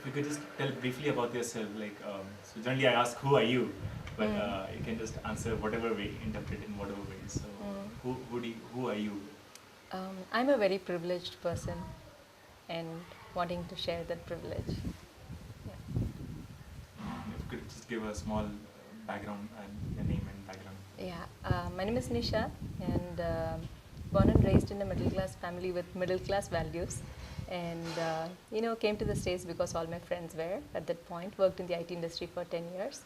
if you could just tell briefly about yourself, like, so generally I ask, who are you? But you can just answer whatever way, interpret in whatever way. So, who are you? I'm a very privileged person and wanting to share that privilege. Yeah. If you could just give a small background and your name and background. My name is Nisha, and born and raised in a middle class family with middle class values. And came to the States because all my friends were at that point, worked in the IT industry for 10 years.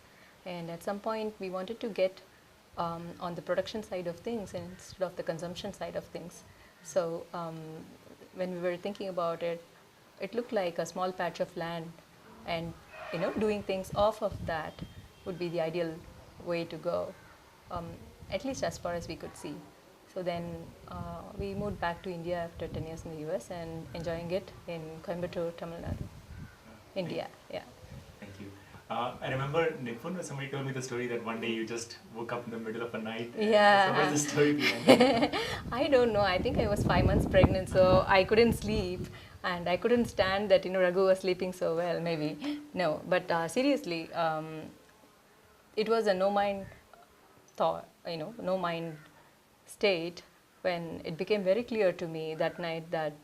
And at some point, we wanted to get on the production side of things instead of the consumption side of things. So when we were thinking about it, it looked like a small patch of land, and doing things off of that would be the ideal way to go, um, at least as far as we could see. So then we moved back to India after 10 years in the US and enjoying it in Coimbatore, Tamil Nadu, India. Yeah. Thank you. I remember Nipun, somebody told me the story that one day you just woke up in the middle of a night. Yeah. So what's the story behind it? I don't know. I think I was 5 months pregnant, so I couldn't sleep and I couldn't stand that Raghu was sleeping so well. Maybe no, but seriously, it was a no mind thought. No mind state when it became very clear to me that night that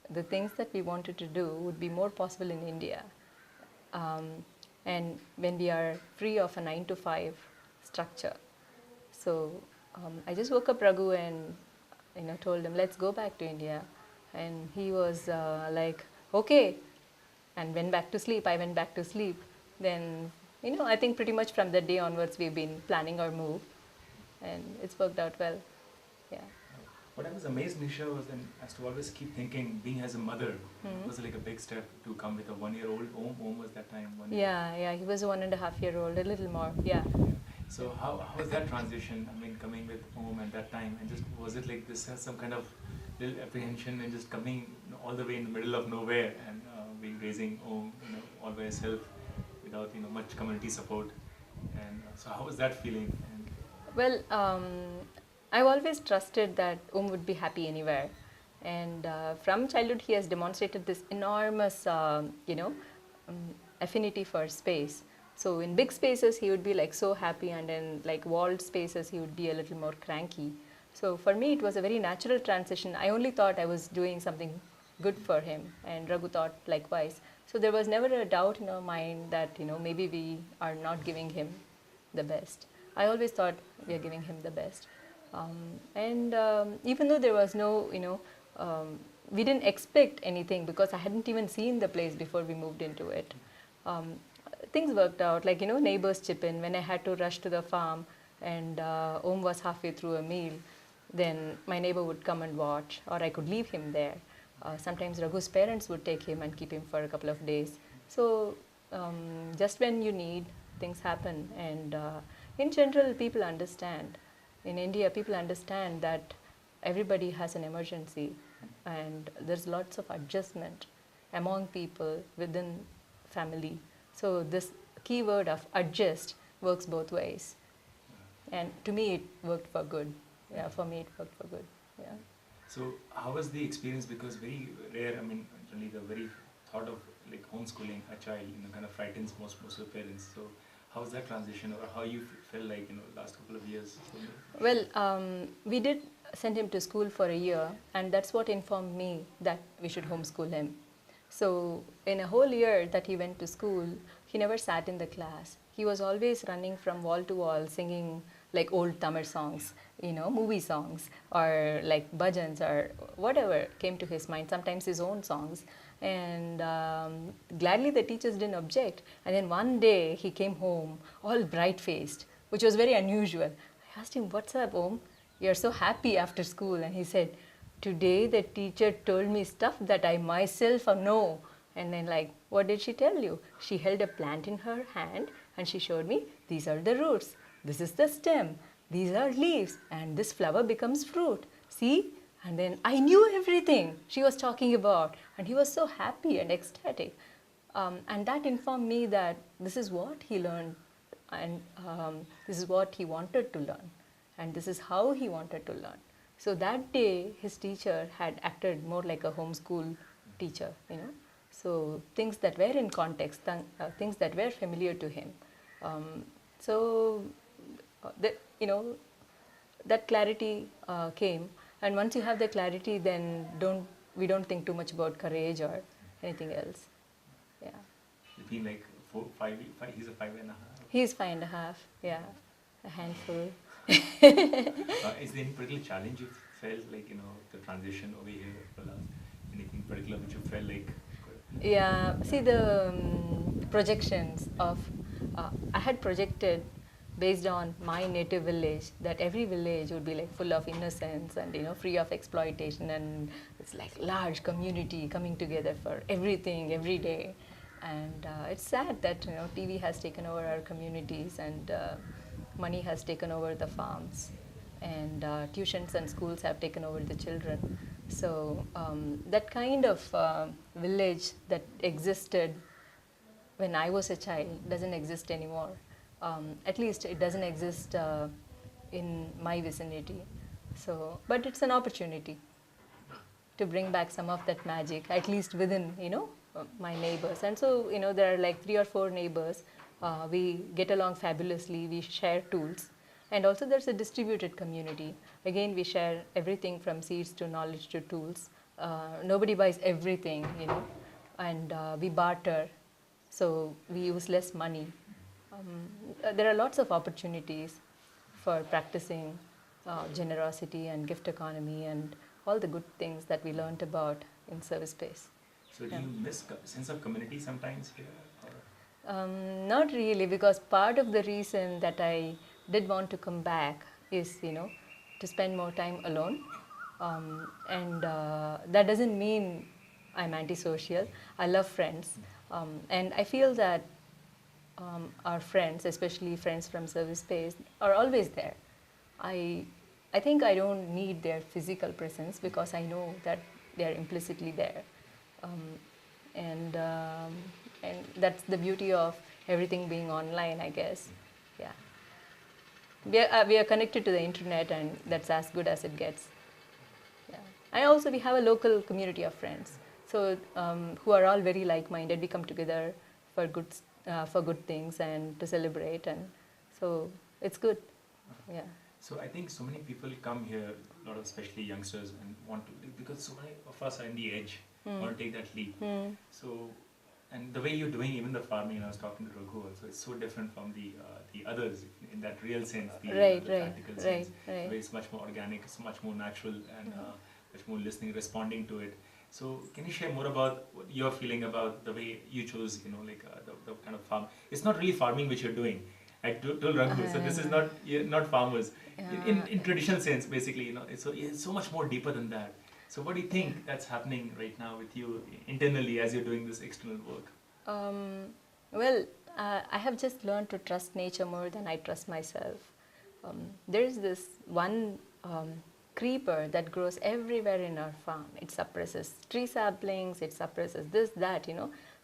the things that we wanted to do would be more possible in India. And when we are free of a 9 to 5 structure. So I just woke up Ragu and told him, let's go back to India. And he was like, okay, and went back to sleep. I went back to sleep. Then, I think pretty much from that day onwards, we've been planning our move. And it's worked out well. Yeah. What I was amazed, Nisha, was then as to always keep thinking, being as a mother, it was like a big step to come with a 1-year-old. Om was that time 1 year. Yeah, he was a 1.5-year-old, a little more, yeah. So how was that transition? I mean, coming with Om at that time, and just was it like this has some kind of little apprehension and just coming all the way in the middle of nowhere and being raising Om, all by yourself without much community support, and so how was that feeling? And well, I've always trusted that Om would be happy anywhere. And from childhood, he has demonstrated this enormous, affinity for space. So in big spaces, he would be like so happy, and in like walled spaces, he would be a little more cranky. So for me, it was a very natural transition. I only thought I was doing something good for him, and Raghu thought likewise. So there was never a doubt in our mind that maybe we are not giving him the best. I always thought we are giving him the best. And even though there was no, we didn't expect anything because I hadn't even seen the place before we moved into it. Things worked out, like, neighbors chip in. When I had to rush to the farm and Om was halfway through a meal, then my neighbor would come and watch, or I could leave him there. Sometimes Raghu's parents would take him and keep him for a couple of days. So just when you need, things happen. And in general, people understand. In India, people understand that everybody has an emergency, and there's lots of adjustment among people within family. So this keyword of adjust works both ways. And to me, it worked for good. Yeah, for me, it worked for good. Yeah. so how was the experience? Because very rare, I mean, generally the very thought of like homeschooling a child, kind of frightens most of the parents. So how was that transition, or how you felt like last couple of years? Well, we did send him to school for a year, and that's what informed me that we should homeschool him. So in a whole year that he went to school, he never sat in the class. He was always running from wall to wall singing like old Tamil songs, movie songs, or like bhajans, or whatever came to his mind, sometimes his own songs. And gladly the teachers didn't object. And then one day he came home all bright-faced, which was very unusual. I asked him, what's up, Om? You're so happy after school. And he said, today the teacher told me stuff that I myself know. And then like, what did she tell you? She held a plant in her hand and she showed me, these are the roots, this is the stem, these are leaves, and this flower becomes fruit. See? And then I knew everything she was talking about, and he was so happy and ecstatic. And that informed me that this is what he learned, and this is what he wanted to learn, and this is how he wanted to learn. So that day, his teacher had acted more like a homeschool teacher, So things that were in context, things that were familiar to him. Um, so that that clarity came, and once you have the clarity, then we don't think too much about courage or anything else. Yeah. It's been like 4, 5, he's a 5.5. He's 5.5. Yeah, a handful. Is there any particular challenge you felt like, the transition over here for last, anything particular which you felt like? Yeah, see the projections of, I had projected based on my native village that every village would be like full of innocence and free of exploitation, and it's like large community coming together for everything every day. And it's sad that TV has taken over our communities, and money has taken over the farms, and tuitions and schools have taken over the children. So that kind of village that existed when I was a child doesn't exist anymore. At least it doesn't exist in my vicinity. So, but it's an opportunity to bring back some of that magic, at least within my neighbors. And so there are like 3 or 4 neighbors. We get along fabulously. We share tools. And also there's a distributed community. Again, we share everything from seeds to knowledge to tools. Nobody buys everything, and we barter. So we use less money. There are lots of opportunities for practicing generosity and gift economy and all the good things that we learned about in service space. So do you miss sense of community sometimes here? Or? Not really, because part of the reason that I did want to come back is, to spend more time alone. And that doesn't mean I'm antisocial. I love friends. And I feel that our friends, especially friends from service space, are always there. I think I don't need their physical presence because I know that they are implicitly there. And that's the beauty of everything being online, I guess. Yeah. We are connected to the internet, and that's as good as it gets. Yeah. And also we have a local community of friends, so who are all very like-minded. We come together for good things and to celebrate, and so it's good. Yeah. So I think so many people come here, a lot of especially youngsters, and want to, because so many of us are in the edge, want to take that leap. So, and the way you're doing even the farming, I was talking to Ragu also, it's so different from the others in that real sense, the practical sense. Right. Where it's much more organic, it's much more natural, and much more listening, responding to it. So can you share more about what you're feeling about the way you chose, the kind of farm? It's not really farming which you're doing. I told Ragu, so this is not farmers. In traditional sense, basically, it's so much more deeper than that. So what do you think that's happening right now with you internally as you're doing this external work? Well, I have just learned to trust nature more than I trust myself. There's this one creeper that grows everywhere in our farm. It suppresses tree saplings, it suppresses this, that,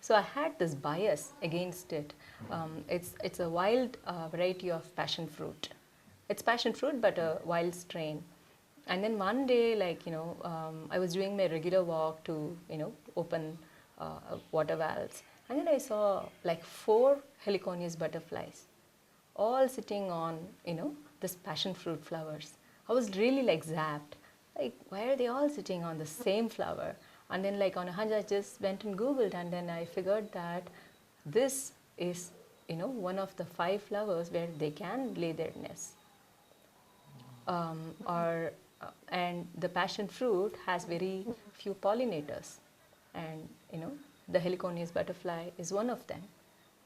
So I had this bias against it. It's a wild variety of passion fruit. It's passion fruit, but a wild strain. And then one day, I was doing my regular walk to, open water valves. And then I saw like 4 heliconius butterflies, all sitting on, this passion fruit flowers. I was really like zapped. Like, why are they all sitting on the same flower? And then on a hunch, I just went and Googled, and then I figured that this is, one of the 5 flowers where they can lay their nests. And the passion fruit has very few pollinators, and the heliconius butterfly is one of them.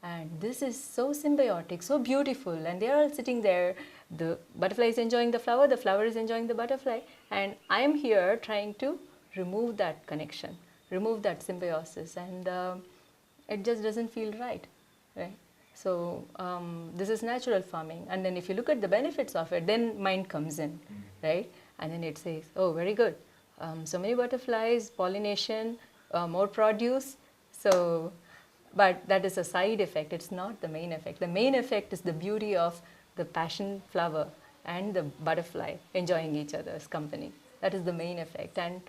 And this is so symbiotic, so beautiful, and they are all sitting there. The butterfly is enjoying the flower is enjoying the butterfly, and I am here trying to remove that connection, remove that symbiosis, and it just doesn't feel right? So this is natural farming, and then if you look at the benefits of it, then mind comes in, right? And then it says, oh, very good, so many butterflies, pollination, more produce. So, but that is a side effect. It's not the main effect. The main effect is the beauty of the passion flower and the butterfly enjoying each other's company. That is the main effect. And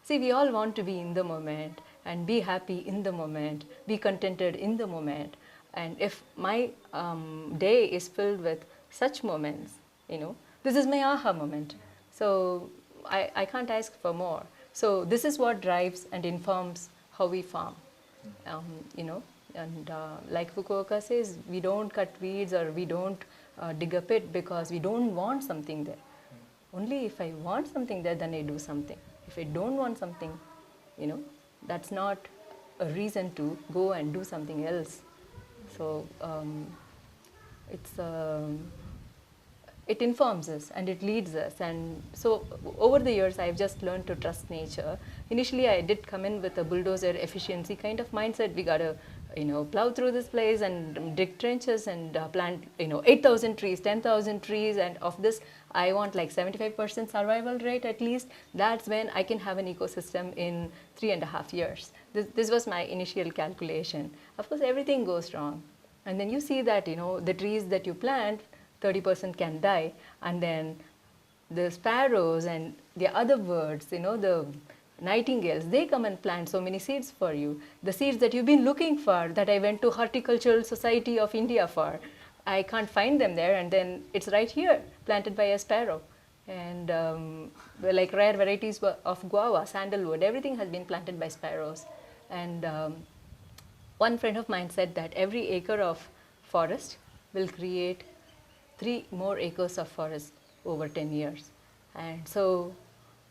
see, we all want to be in the moment and be happy in the moment, be contented in the moment. And if my day is filled with such moments, this is my aha moment. So I can't ask for more. So this is what drives and informs how we farm, um, you know. And like Fukuoka says, we don't cut weeds or we don't dig a pit because we don't want something there. Only if I want something there, then I do something. If I don't want something, that's not a reason to go and do something else. So it's it informs us and it leads us. And so over the years, I've just learned to trust nature. Initially, I did come in with a bulldozer efficiency kind of mindset. We gotta, plow through this place and dig trenches and plant, 8,000 trees, 10,000 trees, and of this, I want like 75% survival rate at least. That's when I can have an ecosystem in 3.5 years. This was my initial calculation. Of course, everything goes wrong. And then you see that, the trees that you plant, 30% can die, and then the sparrows and the other birds, the nightingales, they come and plant so many seeds for you. The seeds that you've been looking for, that I went to Horticultural Society of India for, I can't find them there, and then it's right here, planted by a sparrow. And like rare varieties of guava, sandalwood, everything has been planted by sparrows. And one friend of mine said that every acre of forest will create 3 more acres of forest over 10 years. And so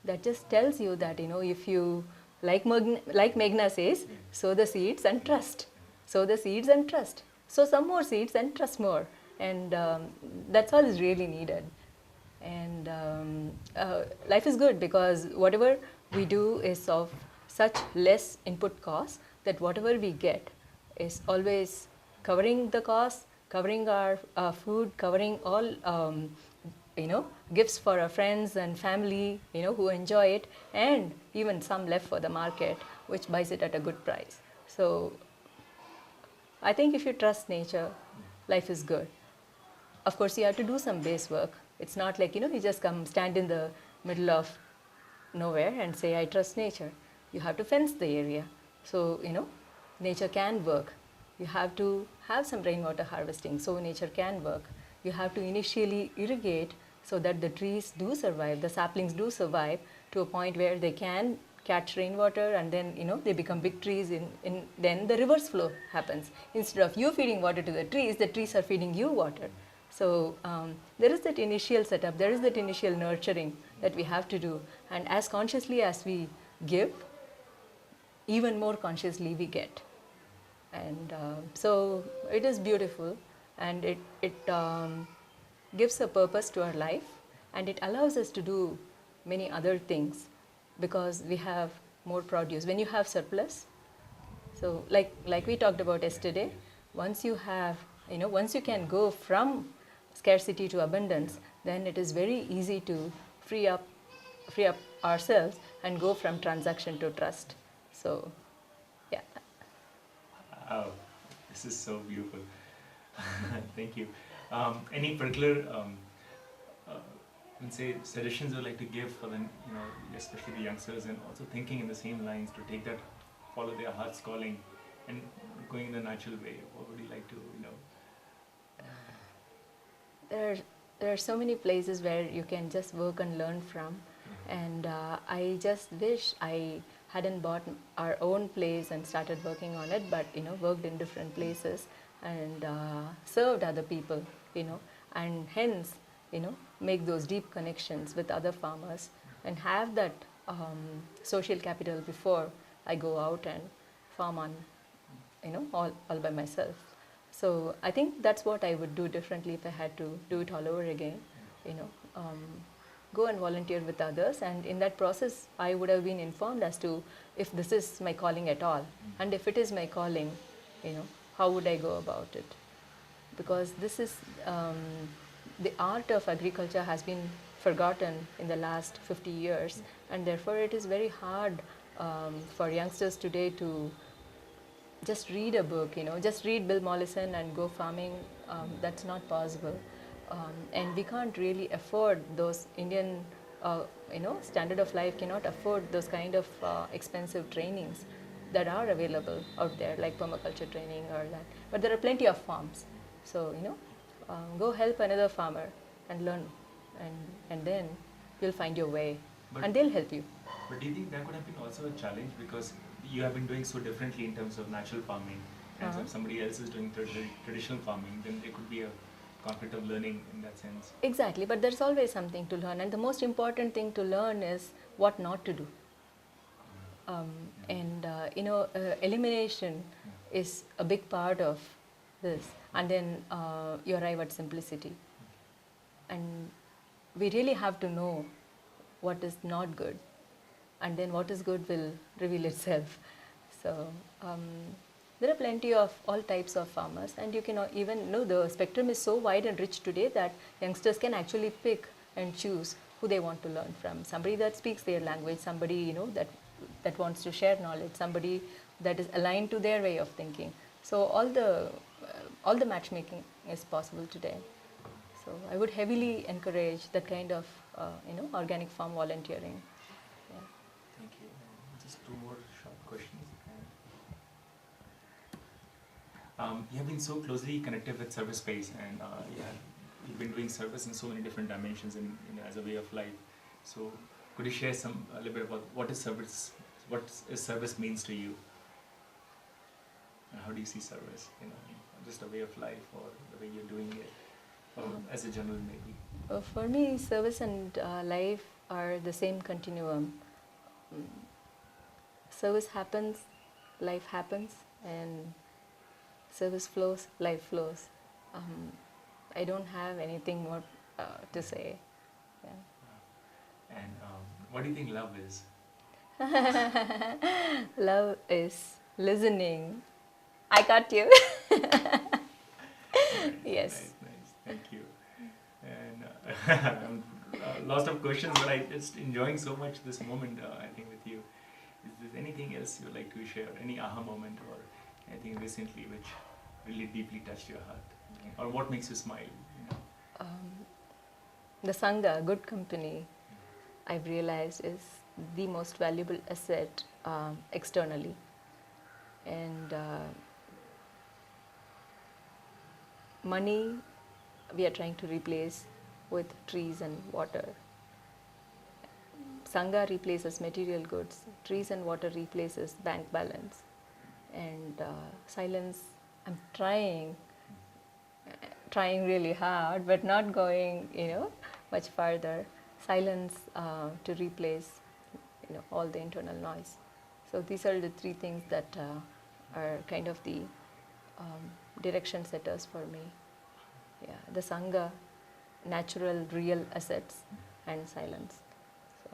that just tells you that, if you, like Meghna says, sow the seeds and trust. Sow the seeds and trust. Sow some more seeds and trust more. And that's all is really needed. And life is good because whatever we do is of such less input cost that whatever we get is always covering the cost, covering our food, covering all, gifts for our friends and family, who enjoy it, and even some left for the market, which buys it at a good price. So I think if you trust nature, life is good. Of course, you have to do some base work. It's not like, you just come stand in the middle of nowhere and say, I trust nature. You have to fence the area. So, nature can work. You have to have some rainwater harvesting so nature can work. You have to initially irrigate so that the trees do survive, the saplings do survive to a point where they can catch rainwater, and then they become big trees. Then the reverse flow happens. Instead of you feeding water to the trees are feeding you water. So there is that initial setup, there is that initial nurturing that we have to do, and as consciously as we give, even more consciously we get. And so it is beautiful, and it gives a purpose to our life, and it allows us to do many other things because we have more produce. When you have surplus, so like we talked about yesterday, once you have, once you can go from scarcity to abundance, then it is very easy to free up ourselves and go from transaction to trust. So, yeah. Wow, this is so beautiful. Thank you. Any particular, say, suggestions you'd like to give for the, especially the youngsters, and also thinking in the same lines to take that, follow their heart's calling, and going in the natural way? What would you like to, There are so many places where you can just work and learn from, and I just wish I hadn't bought our own place and started working on it, but worked in different places and served other people, and hence make those deep connections with other farmers and have that social capital before I go out and farm on all by myself. So I think that's what I would do differently if I had to do it all over again. Go and volunteer with others, and in that process I would have been informed as to if this is my calling at all, and if it is my calling, how would I go about it? Because this is the art of agriculture has been forgotten in the last 50 years, and therefore it is very hard for youngsters today to just read a book, just read Bill Mollison and go farming. That's not possible. And we can't really afford those Indian, standard of life cannot afford those kind of expensive trainings. that are available out there, like permaculture training or that. But there are plenty of farms. So, go help another farmer and learn, and then you'll find your way, But- and they'll help you. But do you think that could have been also a challenge, because you have been doing so differently in terms of natural farming, and Uh-huh. if somebody else is doing traditional farming, then there could be a conflict of learning in that sense. Exactly, but there's always something to learn, and the most important thing to learn is what not to do. And elimination is a big part of this, and then you arrive at simplicity. And we really have to know what is not good, and then what is good will reveal itself. So there are plenty of all types of farmers, and you can even know the spectrum is so wide and rich today that youngsters can actually pick and choose who they want to learn from. Somebody that speaks their language, somebody that wants to share knowledge, somebody that is aligned to their way of thinking. So all the matchmaking is possible today. So I would heavily encourage that kind of organic farm volunteering. Yeah. Thank you. Just two more short questions. You have been so closely connected with service space, and you've been doing service in so many different dimensions as a way of life. So could you share a little bit about what is service means to you? And how do you see service? Just a way of life, or the way you're doing it, or as a general maybe. For me, service and life are the same continuum. Service happens, life happens, and service flows, life flows. I don't have anything more to say. Yeah. And what do you think love is? Love is listening. I got you. Yes. Nice. Thank you. And I'm lots of questions, but I'm just enjoying so much this moment. I think with you. Is there anything else you'd like to share? Any aha moment or anything recently which really deeply touched your heart, or what makes you smile? The Sangha, good company, I've realized is the most valuable asset externally. And money we are trying to replace with trees and water. Sangha replaces material goods, trees and water replaces bank balance. And silence, I'm trying really hard, but not going, much farther. Silence to replace, all the internal noise. So these are the three things that are kind of the direction setters for me. Yeah, the Sangha, natural, real assets, and silence. So.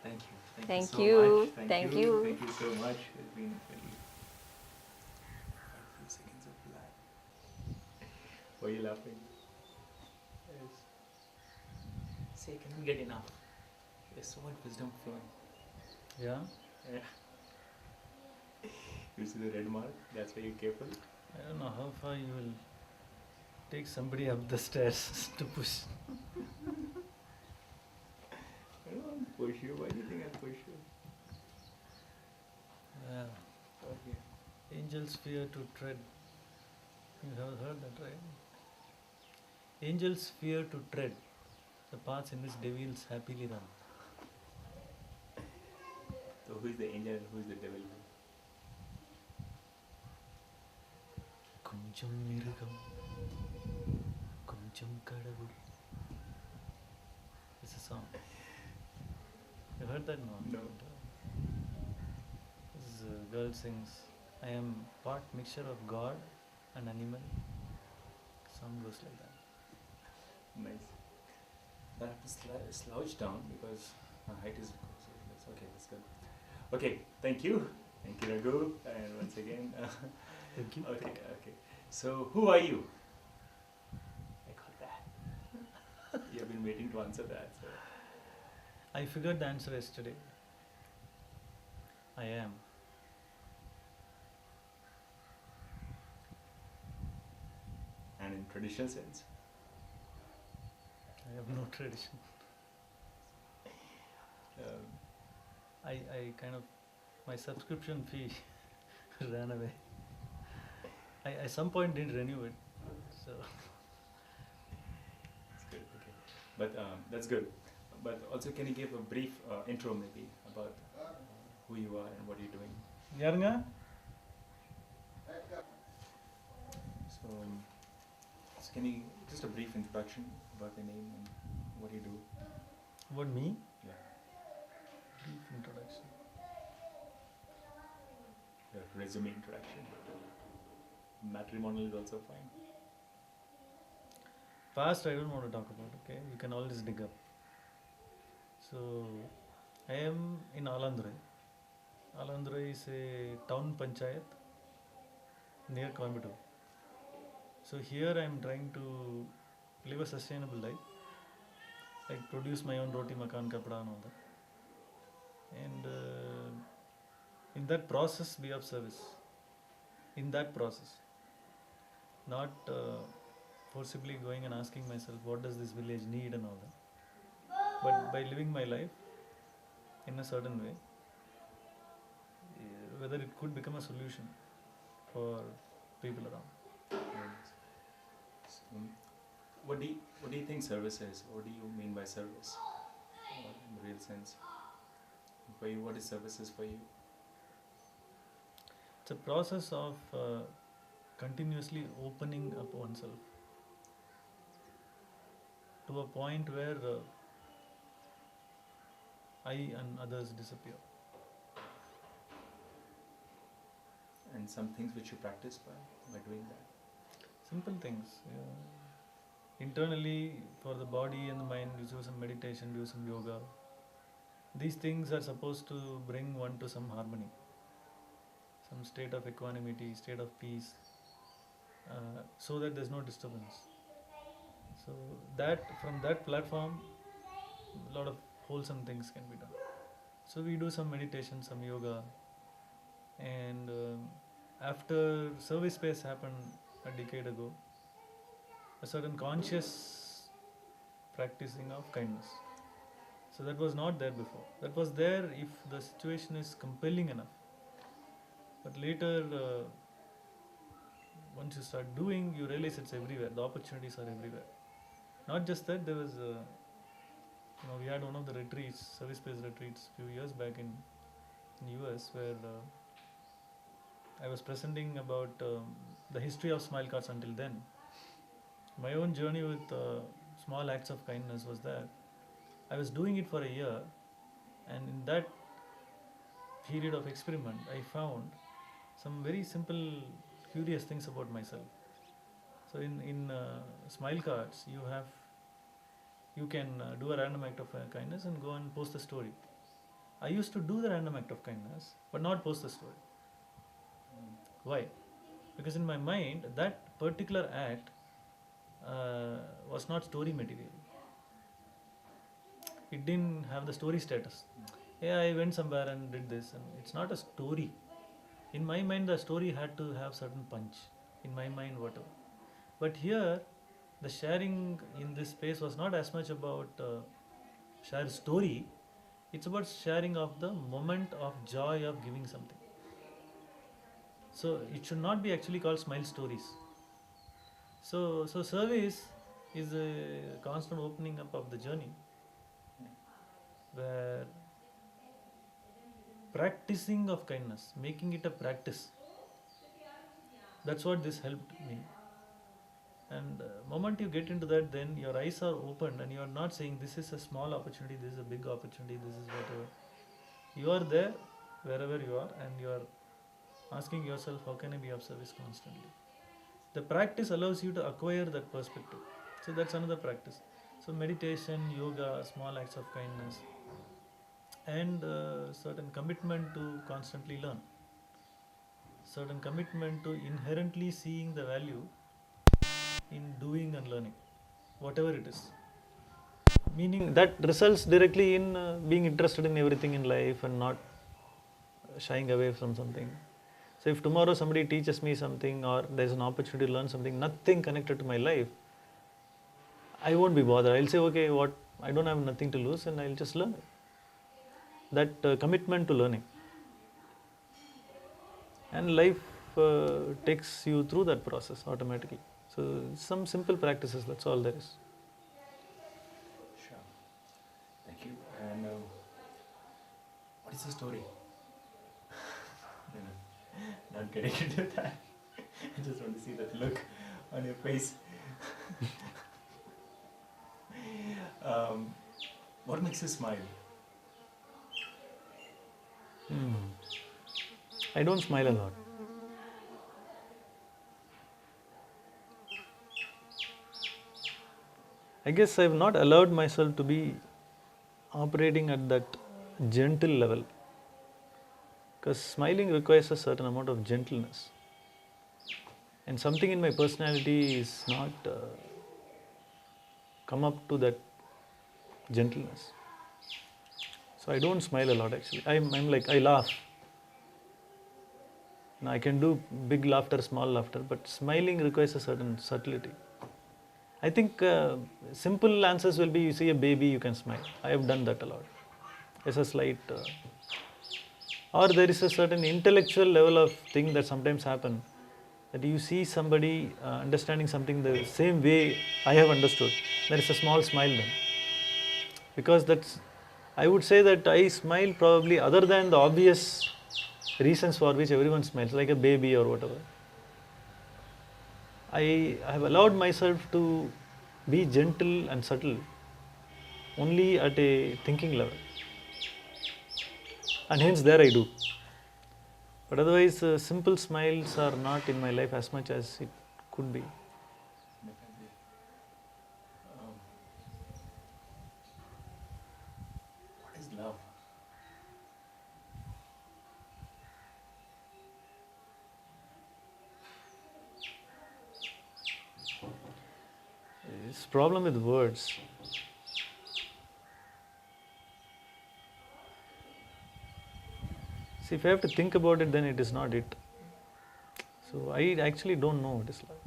Thank you. Thank so you. much. Thank you. Thank you so much. It's been really a few seconds of black. Were you laughing? Yes. Say, can we get enough? There's so much wisdom flowing. Yeah? Yeah. You see the red mark? That's why you're careful. I don't know how far you will take somebody up the stairs to push. I don't want to push you. Why do you think I'll push you? Yeah. Okay. Angels fear to tread. You have heard that, right? Angels fear to tread the paths in which devils happily run. So who is the angel and who is the devil? Koncham mirugam, koncham kadavul. It's a song. You heard that? No. This girl sings, I am part mixture of God and animal. Song goes like that. Nice. I have to slouch down because my height is so that's okay. That's good. Okay. Thank you. Thank you, Ragu. And once again. Thank you. Okay. So, who are you? I got that. You have been waiting to answer that. So. I figured the answer yesterday. I am. And in traditional sense. I have no tradition. Um, I kind of, my subscription fee ran away. I at some point didn't renew it. So That's good. Okay, but that's good. But also, can you give a brief intro maybe about who you are and what you're doing? Yaranga? So, so can you just a brief introduction about your name and what you do? About me? Yeah, Brief introduction. your resume introduction. Matrimonial is also fine. Past I don't want to talk about, okay? You can always dig up. So I am in Alandrai. Alandrai is a town panchayat near Coimbatore. So here I am trying to live a sustainable life, like produce my own roti, makan, kapda and all that. And in that process be of service. In that process. Not forcibly going and asking myself what does this village need and all that. But by living my life in a certain way, whether it could become a solution for people around. Yes. So, what do you think service is? What do you mean by service? In the real sense, for you, what is services for you? It's a process of continuously opening up oneself to a point where I and others disappear. And some things which you practice by doing that. Simple things. Yeah. Internally, for the body and the mind, you do some meditation, do some yoga. These things are supposed to bring one to some harmony, some state of equanimity, state of peace, so that there's no disturbance. So that from that platform, a lot of wholesome things can be done. So we do some meditation, some yoga, and after service space happened a decade ago, a certain conscious practicing of kindness. So that was not there before. That was there if the situation is compelling enough. But later, once you start doing, you realize it's everywhere. The opportunities are everywhere. Not just that, there was, we had one of the retreats, service-based retreats, few years back in US, where I was presenting about the history of smile cards until then. My own journey with small acts of kindness was that I was doing it for a year, and in that period of experiment, I found some very simple, curious things about myself. So in smile cards, you can do a random act of kindness and go and post the story. I used to do the random act of kindness, but not post the story. Why? Because in my mind, that particular act was not story material. It didn't have the story status. Yeah, I went somewhere and did this, and it's not a story. In my mind, the story had to have certain punch. In my mind, whatever. But here, the sharing in this space was not as much about share story. It's about sharing of the moment of joy of giving something. So it should not be actually called smile stories. So service is a constant opening up of the journey, where practicing of kindness, making it a practice. That's what this helped me. And moment you get into that, then your eyes are opened and you are not saying this is a small opportunity, this is a big opportunity, this is whatever. You are there wherever you are, and you are asking yourself, how can I be of service constantly? The practice allows you to acquire that perspective. So that's another practice. So meditation, yoga, small acts of kindness, and certain commitment to constantly learn. Certain commitment to inherently seeing the value in doing and learning, whatever it is. Meaning that results directly in being interested in everything in life and not shying away from something. So if tomorrow somebody teaches me something, or there's an opportunity to learn something, nothing connected to my life, I won't be bothered. I'll say, okay, what, I don't have nothing to lose, and I'll just learn it. that commitment to learning. And life takes you through that process automatically. So some simple practices, that's all there is. Sure. Thank you. And what is the story? Not getting into that. I just want to see that look on your face. What makes you smile? I don't smile a lot. I guess I've not allowed myself to be operating at that gentle level. Because smiling requires a certain amount of gentleness. And something in my personality is not come up to that gentleness. So I don't smile a lot actually. I'm like, I laugh. Now I can do big laughter, small laughter, but smiling requires a certain subtlety. I think simple answers will be, you see a baby, you can smile. I have done that a lot. It's a slight, or there is a certain intellectual level of thing that sometimes happen, that you see somebody understanding something the same way I have understood. There is a small smile then. Because that's, I would say that I smile probably other than the obvious reasons for which everyone smiles, like a baby or whatever. I have allowed myself to be gentle and subtle only at a thinking level. And hence there I do. But otherwise, simple smiles are not in my life as much as it could be. Definitely. What is love? It's a problem with words. See, if I have to think about it, then it is not it. So I actually don't know what is love.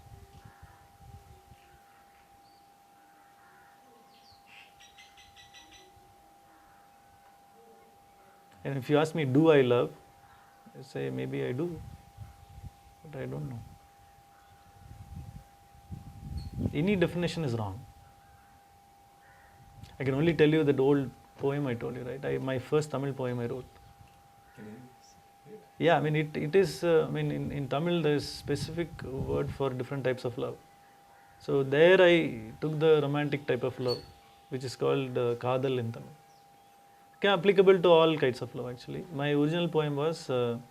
And if you ask me, do I love? I say, maybe I do, but I don't know. Any definition is wrong. I can only tell you that old poem I told you, right? My first Tamil poem I wrote. Can you say it? Yeah, I mean, it is, in Tamil there is specific word for different types of love. So there I took the romantic type of love, which is called Kadal in Tamil. Okay, applicable to all kinds of love actually. My original poem was, Can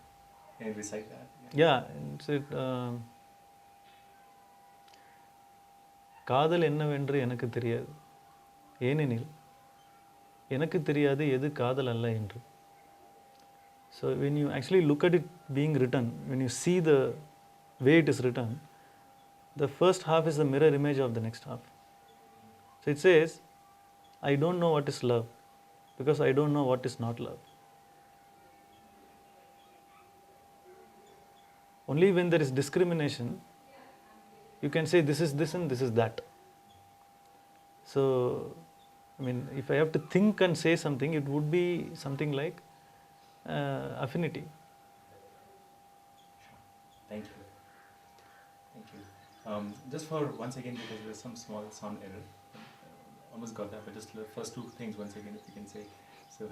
you recite that? it's காதல் என்னவென்று எனக்கு தெரியாது ஏனெனில் எனக்கு தெரியாது எது காதல் அல்ல என்று. So when you actually look at it being written, when you see the way it is written, the first half is the mirror image of the next half. So it says, I don't know what is love because I don't know what is not love. Only when there is discrimination, you can say this is this and this is that. So, I mean, if I have to think and say something, it would be something like affinity. Thank you. Thank you. Just for once again, because there's some small sound error. Almost got that, but just the first two things once again, if you can say. So,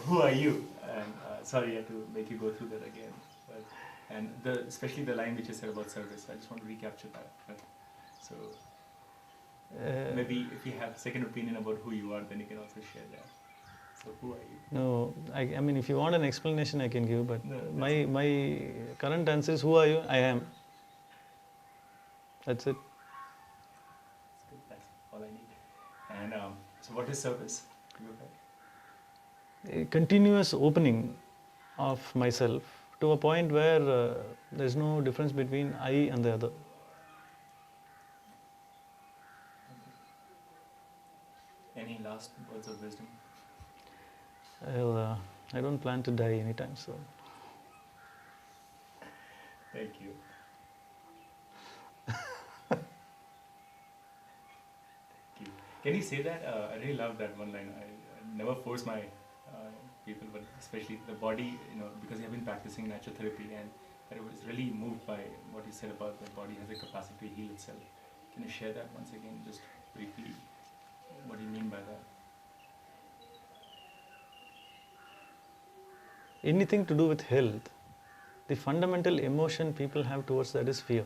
who are you? And sorry, I had to make you go through that again. But, and especially the line which you said about service, I just want to recapture that. But, so maybe if you have second opinion about who you are, then you can also share that. So who are you? No, I mean, if you want an explanation, I can give, but No, my current answer is, who are you? I am. That's it. That's good. That's all I need. And so what is service? You have? A continuous opening of myself to a point where there's no difference between I and the other. Any last words of wisdom? Well, I don't plan to die anytime soon. Thank you. Thank you. Can you say that? I really love that one line. I never force my people, but especially the body, because you have been practicing naturotherapy, and I was really moved by what you said about the body has a capacity to heal itself. Can you share that once again, just briefly? What do you mean by that? Anything to do with health, the fundamental emotion people have towards that is fear.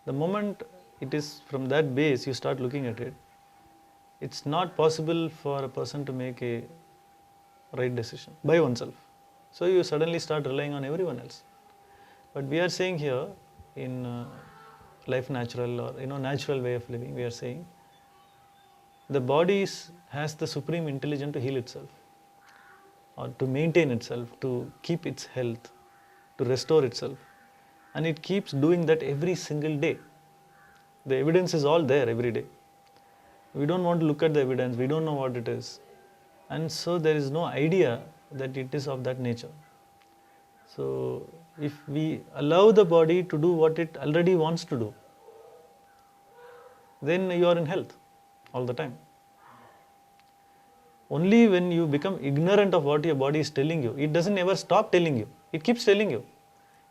The moment it is from that base you start looking at it, it's not possible for a person to make a right decision by oneself. So you suddenly start relying on everyone else. But we are saying here in life natural or natural way of living, we are saying the body has the supreme intelligence to heal itself or to maintain itself, to keep its health, to restore itself. And it keeps doing that every single day. The evidence is all there every day. We don't want to look at the evidence, we don't know what it is. And so there is no idea that it is of that nature. So if we allow the body to do what it already wants to do, then you are in health all the time. Only when you become ignorant of what your body is telling you, it doesn't ever stop telling you. It keeps telling you.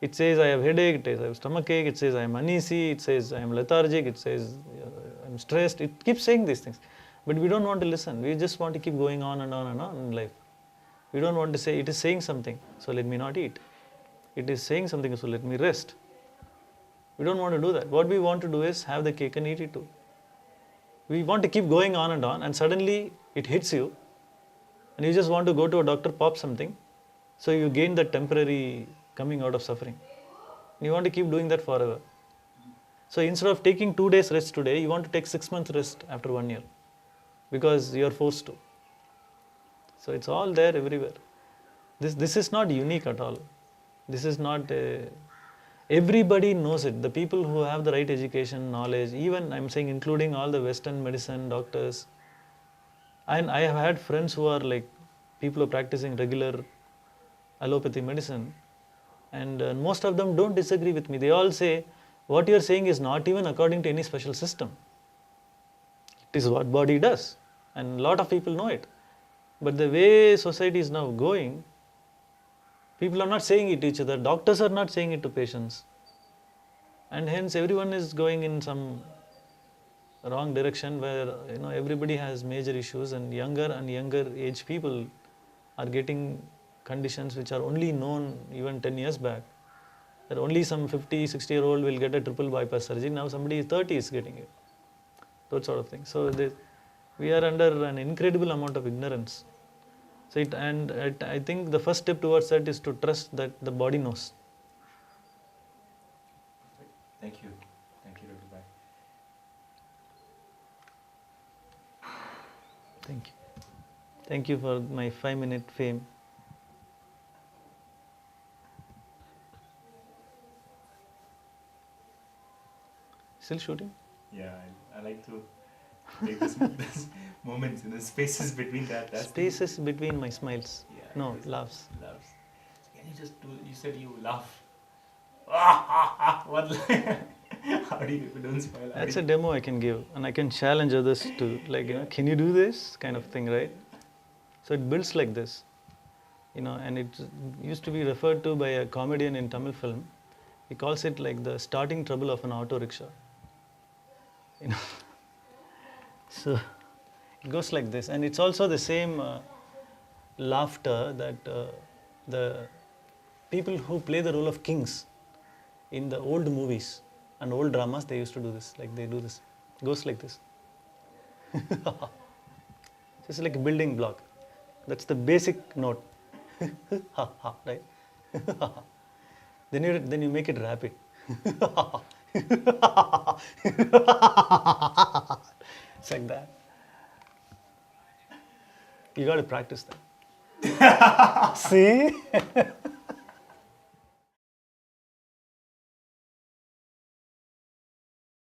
It says I have headache, it says I have stomach ache, it says I am uneasy, it says I am lethargic, it says I am stressed. It keeps saying these things. But we don't want to listen. We just want to keep going on and on and on in life. We don't want to say it is saying something, so let me not eat. It is saying something, so let me rest. We don't want to do that. What we want to do is have the cake and eat it too. We want to keep going on, and suddenly it hits you, and you just want to go to a doctor, pop something, so you gain that temporary coming out of suffering. And you want to keep doing that forever. So instead of taking 2 days rest today, you want to take 6 months rest after 1 year, because you are forced to. So it's all there everywhere. This is not unique at all. This is not everybody knows it. The people who have the right education, knowledge, even I'm saying including all the Western medicine doctors. And I have had friends who are like people who are practicing regular allopathy medicine, and most of them don't disagree with me. They all say what you are saying is not even according to any special system. It is what body does, and a lot of people know it. But the way society is now going, people are not saying it to each other. Doctors are not saying it to patients, and hence everyone is going in some wrong direction where everybody has major issues, and younger age people are getting conditions which are only known even 10 years back. That only some 50, 60-year-old will get a triple bypass surgery. Now somebody 30 is getting it. That sort of thing. So we are under an incredible amount of ignorance. So I think the first step towards that is to trust that the body knows. Thank you. Thank you, Dr. Bhai. Thank you. Thank you for my 5-minute fame. Still shooting? Yeah, I like to take this moments in the spaces between that. Spaces between my smiles. Yeah, No, laughs. Laughs. Can you just do? You said you laugh. What? How do you, if you don't smile? That's a demo I can give, and I can challenge others to can you do this kind of thing, right? So it builds like this, and it used to be referred to by a comedian in Tamil film. He calls it like the starting trouble of an auto rickshaw. So it goes like this, and it's also the same laughter that the people who play the role of kings in the old movies and old dramas, they used to do this. Like they do this. It goes like this. Just like a building block. That's the basic note. Right? Then you make it rapid. It's like that. You got to practice that. See?